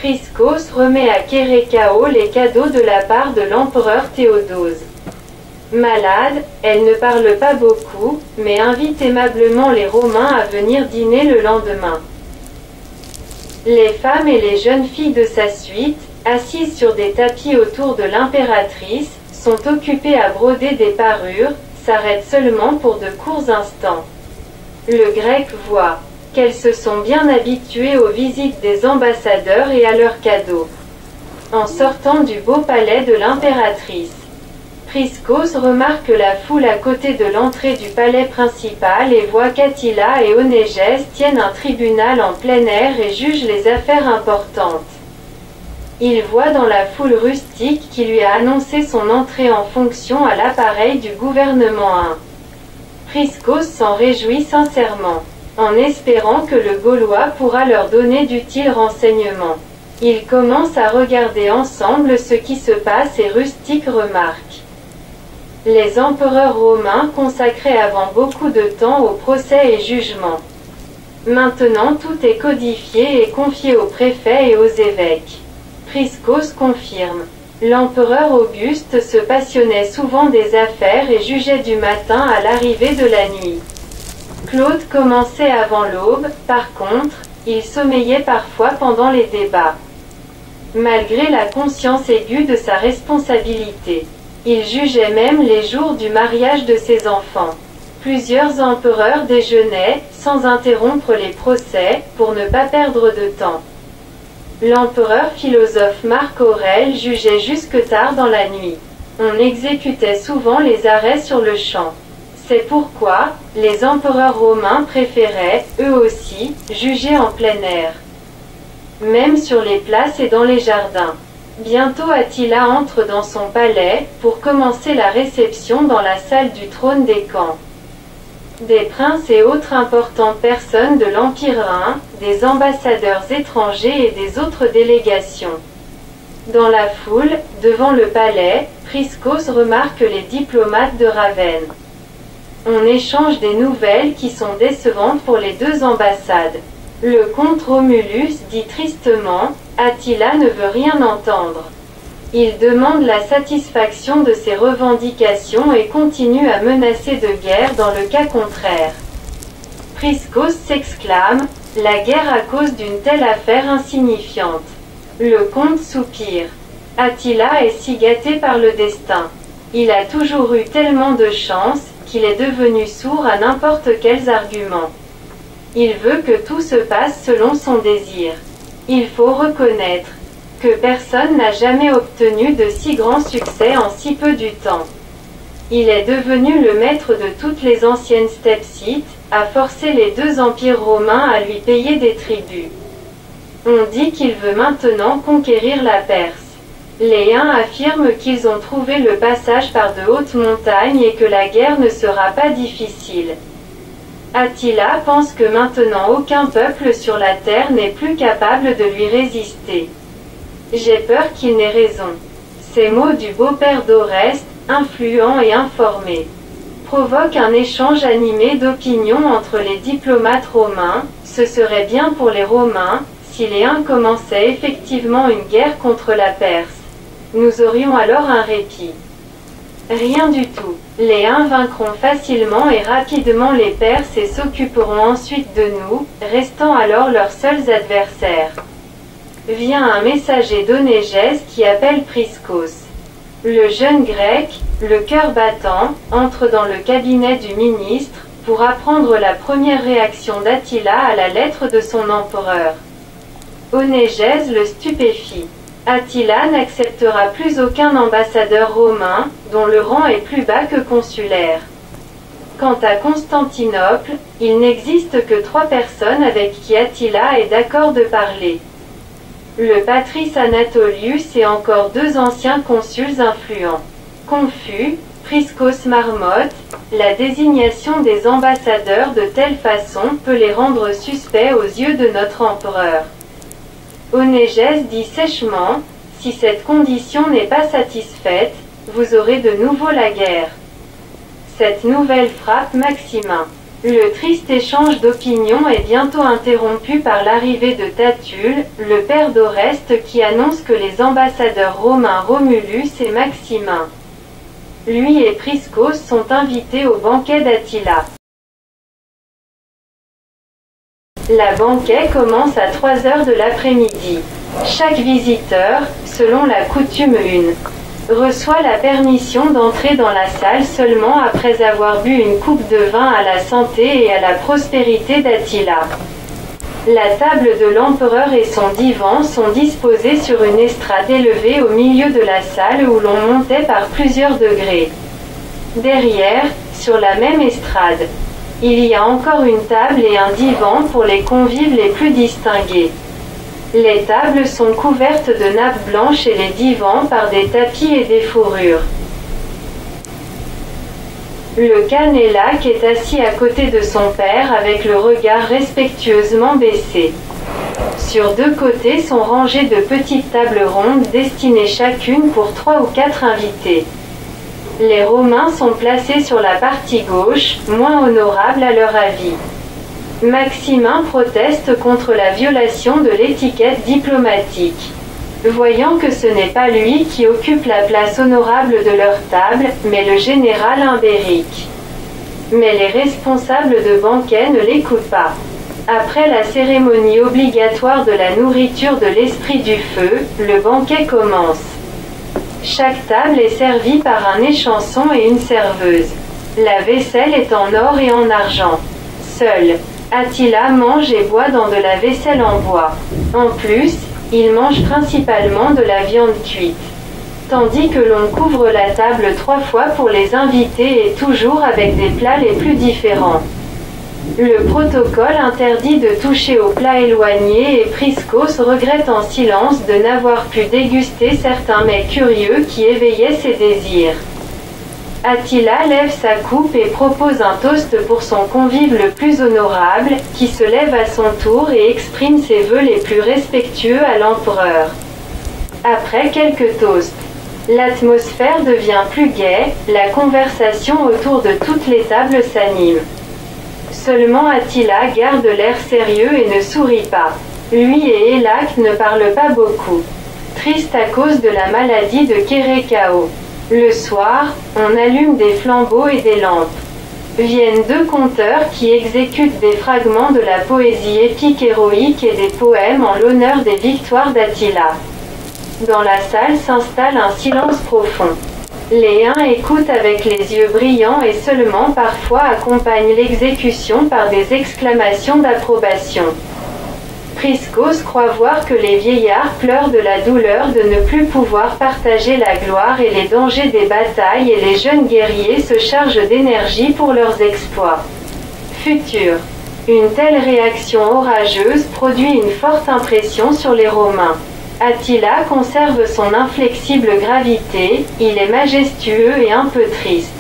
Priscos remet à Kérékao les cadeaux de la part de l'empereur Théodose. Malade, elle ne parle pas beaucoup, mais invite aimablement les Romains à venir dîner le lendemain. Les femmes et les jeunes filles de sa suite, assises sur des tapis autour de l'impératrice, sont occupées à broder des parures, s'arrêtent seulement pour de courts instants. Le grec voit qu'elles se sont bien habituées aux visites des ambassadeurs et à leurs cadeaux. En sortant du beau palais de l'impératrice, Priscos remarque la foule à côté de l'entrée du palais principal et voit qu'Attila et Onégès tiennent un tribunal en plein air et jugent les affaires importantes. Il voit dans la foule rustique qui lui a annoncé son entrée en fonction à l'appareil du gouvernement 1. Priscos s'en réjouit sincèrement, en espérant que le Gaulois pourra leur donner d'utiles renseignements. Ils commencent à regarder ensemble ce qui se passe et Rustique remarque. Les empereurs romains consacraient avant beaucoup de temps aux procès et jugements. Maintenant tout est codifié et confié aux préfets et aux évêques. Priscos confirme. L'empereur Auguste se passionnait souvent des affaires et jugeait du matin à l'arrivée de la nuit. Claude commençait avant l'aube, par contre, il sommeillait parfois pendant les débats. Malgré la conscience aiguë de sa responsabilité, il jugeait même les jours du mariage de ses enfants. Plusieurs empereurs déjeunaient, sans interrompre les procès, pour ne pas perdre de temps. L'empereur philosophe Marc Aurèle jugeait jusque tard dans la nuit. On exécutait souvent les arrêts sur le champ. C'est pourquoi, les empereurs romains préféraient, eux aussi, juger en plein air. Même sur les places et dans les jardins. Bientôt Attila entre dans son palais, pour commencer la réception dans la salle du trône des camps. Des princes et autres importantes personnes de l'Empire Rhin, des ambassadeurs étrangers et des autres délégations. Dans la foule, devant le palais, Priscos remarque les diplomates de Ravenne. On échange des nouvelles qui sont décevantes pour les deux ambassades. Le comte Romulus dit tristement, Attila ne veut rien entendre. Il demande la satisfaction de ses revendications et continue à menacer de guerre dans le cas contraire. Priscos s'exclame, la guerre à cause d'une telle affaire insignifiante. Le comte soupire. Attila est si gâté par le destin. Il a toujours eu tellement de chance, qu'il est devenu sourd à n'importe quels arguments. Il veut que tout se passe selon son désir. Il faut reconnaître que personne n'a jamais obtenu de si grand succès en si peu de temps. Il est devenu le maître de toutes les anciennes stepsites, a forcé les deux empires romains à lui payer des tributs. On dit qu'il veut maintenant conquérir la Perse. Les uns affirment qu'ils ont trouvé le passage par de hautes montagnes et que la guerre ne sera pas difficile. Attila pense que maintenant aucun peuple sur la terre n'est plus capable de lui résister. J'ai peur qu'il n'ait raison. Ces mots du beau-père d'Oreste, influent et informé, provoquent un échange animé d'opinions entre les diplomates romains. Ce serait bien pour les Romains, si les Huns commençaient effectivement une guerre contre la Perse. Nous aurions alors un répit. Rien du tout. Les Huns vaincront facilement et rapidement les Perses et s'occuperont ensuite de nous, restant alors leurs seuls adversaires. Vient un messager d'Onégès qui appelle Priscos. Le jeune grec, le cœur battant, entre dans le cabinet du ministre, pour apprendre la première réaction d'Attila à la lettre de son empereur. Onégès le stupéfie. Attila n'acceptera plus aucun ambassadeur romain, dont le rang est plus bas que consulaire. Quant à Constantinople, il n'existe que 3 personnes avec qui Attila est d'accord de parler. Le patrice Anatolius et encore 2 anciens consuls influents. Confus, Priscos marmotte, la désignation des ambassadeurs de telle façon peut les rendre suspects aux yeux de notre empereur. Onégès dit sèchement, si cette condition n'est pas satisfaite, vous aurez de nouveau la guerre. Cette nouvelle frappe Maximin. Le triste échange d'opinions est bientôt interrompu par l'arrivée de Tatule, le père d'Oreste qui annonce que les ambassadeurs romains Romulus et Maximin, lui et Priscos sont invités au banquet d'Attila. La banquet commence à 3 heures de l'après-midi. Chaque visiteur, selon la coutume reçoit la permission d'entrer dans la salle seulement après avoir bu une coupe de vin à la santé et à la prospérité d'Attila. La table de l'empereur et son divan sont disposés sur une estrade élevée au milieu de la salle où l'on montait par plusieurs degrés. Derrière, sur la même estrade, il y a encore une table et un divan pour les convives les plus distingués. Les tables sont couvertes de nappes blanches et les divans par des tapis et des fourrures. Le Canélaque est assis à côté de son père avec le regard respectueusement baissé. Sur 2 côtés sont rangées de petites tables rondes destinées chacune pour 3 ou 4 invités. Les Romains sont placés sur la partie gauche, moins honorable à leur avis. Maximin proteste contre la violation de l'étiquette diplomatique. Voyant que ce n'est pas lui qui occupe la place honorable de leur table, mais le général Imbéric. Mais les responsables de banquet ne l'écoutent pas. Après la cérémonie obligatoire de la nourriture de l'esprit du feu, le banquet commence. Chaque table est servie par un échanson et une serveuse. La vaisselle est en or et en argent. Seul Attila mange et boit dans de la vaisselle en bois. En plus, il mange principalement de la viande cuite. Tandis que l'on couvre la table 3 fois pour les invités et toujours avec des plats les plus différents. Le protocole interdit de toucher aux plats éloignés et Priscos regrette en silence de n'avoir pu déguster certains mets curieux qui éveillaient ses désirs. Attila lève sa coupe et propose un toast pour son convive le plus honorable, qui se lève à son tour et exprime ses vœux les plus respectueux à l'empereur. Après quelques toasts, l'atmosphère devient plus gaie, la conversation autour de toutes les tables s'anime. Seulement Attila garde l'air sérieux et ne sourit pas. Lui et Élaque ne parlent pas beaucoup. Triste à cause de la maladie de Kérékao. Le soir, on allume des flambeaux et des lampes. Viennent 2 conteurs qui exécutent des fragments de la poésie épique héroïque et des poèmes en l'honneur des victoires d'Attila. Dans la salle s'installe un silence profond. Les uns écoutent avec les yeux brillants et seulement parfois accompagnent l'exécution par des exclamations d'approbation. Priscos croit voir que les vieillards pleurent de la douleur de ne plus pouvoir partager la gloire et les dangers des batailles et les jeunes guerriers se chargent d'énergie pour leurs exploits futurs. Une telle réaction orageuse produit une forte impression sur les Romains. Attila conserve son inflexible gravité, il est majestueux et un peu triste.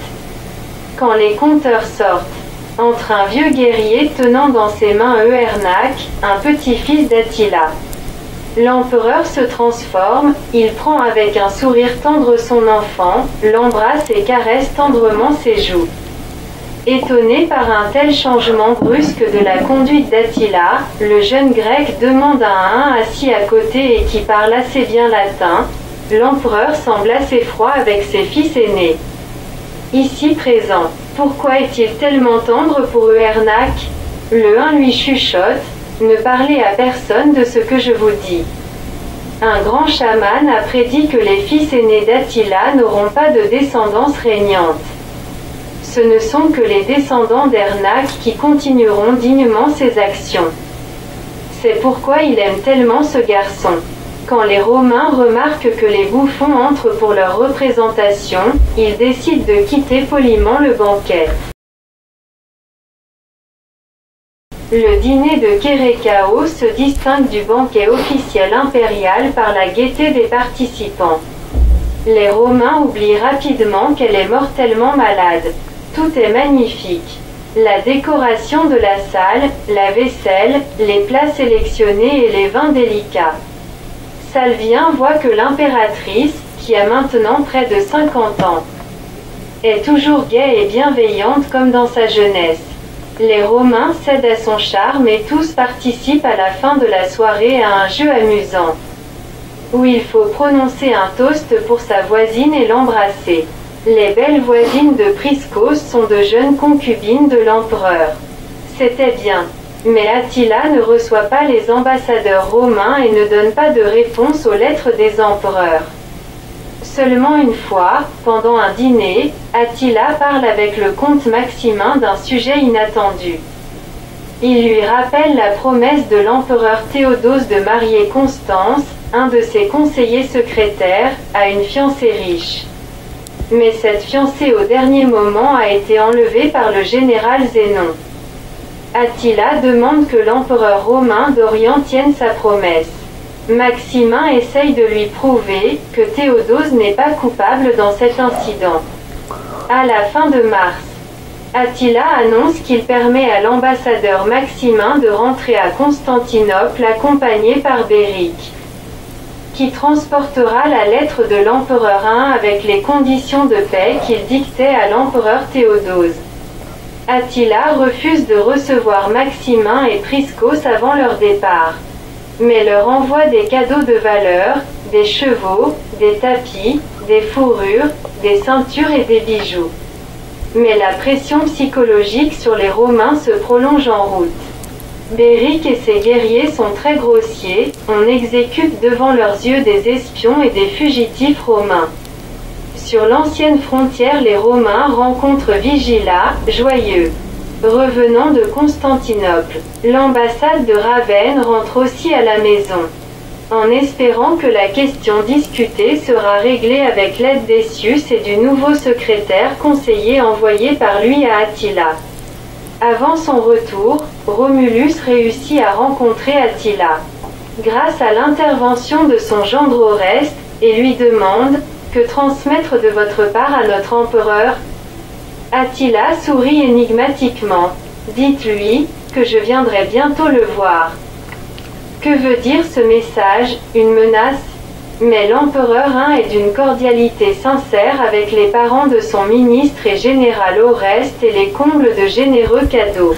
Quand les conteurs sortent, entre un vieux guerrier tenant dans ses mains Euernac, un petit-fils d'Attila. L'empereur se transforme, il prend avec un sourire tendre son enfant, l'embrasse et caresse tendrement ses joues. Étonné par un tel changement brusque de la conduite d'Attila, le jeune grec demande à un assis à côté et qui parle assez bien latin. L'empereur semble assez froid avec ses fils aînés. Ici présent, pourquoi est-il tellement tendre pour Euernac? Le un lui chuchote, ne parlez à personne de ce que je vous dis. Un grand chaman a prédit que les fils aînés d'Attila n'auront pas de descendance régnante. Ce ne sont que les descendants d'Ernac qui continueront dignement ses actions. C'est pourquoi il aime tellement ce garçon. Quand les Romains remarquent que les bouffons entrent pour leur représentation, ils décident de quitter poliment le banquet. Le dîner de Kérékao se distingue du banquet officiel impérial par la gaieté des participants. Les Romains oublient rapidement qu'elle est mortellement malade. Tout est magnifique. La décoration de la salle, la vaisselle, les plats sélectionnés et les vins délicats. Salvien voit que l'impératrice, qui a maintenant près de 50 ans, est toujours gaie et bienveillante comme dans sa jeunesse. Les Romains cèdent à son charme et tous participent à la fin de la soirée à un jeu amusant, où il faut prononcer un toast pour sa voisine et l'embrasser. Les belles voisines de Priscos sont de jeunes concubines de l'empereur. C'était bien. Mais Attila ne reçoit pas les ambassadeurs romains et ne donne pas de réponse aux lettres des empereurs. Seulement une fois, pendant un dîner, Attila parle avec le comte Maximin d'un sujet inattendu. Il lui rappelle la promesse de l'empereur Théodose de marier Constance, un de ses conseillers secrétaires, à une fiancée riche. Mais cette fiancée au dernier moment a été enlevée par le général Zénon. Attila demande que l'empereur romain d'Orient tienne sa promesse. Maximin essaye de lui prouver que Théodose n'est pas coupable dans cet incident. À la fin de mars, Attila annonce qu'il permet à l'ambassadeur Maximin de rentrer à Constantinople accompagné par Béric, qui transportera la lettre de l'empereur I avec les conditions de paix qu'il dictait à l'empereur Théodose. Attila refuse de recevoir Maximin et Priscos avant leur départ, mais leur envoie des cadeaux de valeur, des chevaux, des tapis, des fourrures, des ceintures et des bijoux. Mais la pression psychologique sur les Romains se prolonge en route. Béric et ses guerriers sont très grossiers, on exécute devant leurs yeux des espions et des fugitifs romains. Sur l'ancienne frontière, les Romains rencontrent Vigila, joyeux, revenant de Constantinople. L'ambassade de Ravenne rentre aussi à la maison, en espérant que la question discutée sera réglée avec l'aide d'Essius et du nouveau secrétaire conseiller envoyé par lui à Attila. Avant son retour, Romulus réussit à rencontrer Attila, grâce à l'intervention de son gendre Oreste, et lui demande « Que transmettre de votre part à notre empereur ?» Attila sourit énigmatiquement. « Dites-lui que je viendrai bientôt le voir. » Que veut dire ce message? Une menace? Mais l'empereur I est d'une cordialité sincère avec les parents de son ministre et général Oreste et les comble de généreux cadeaux.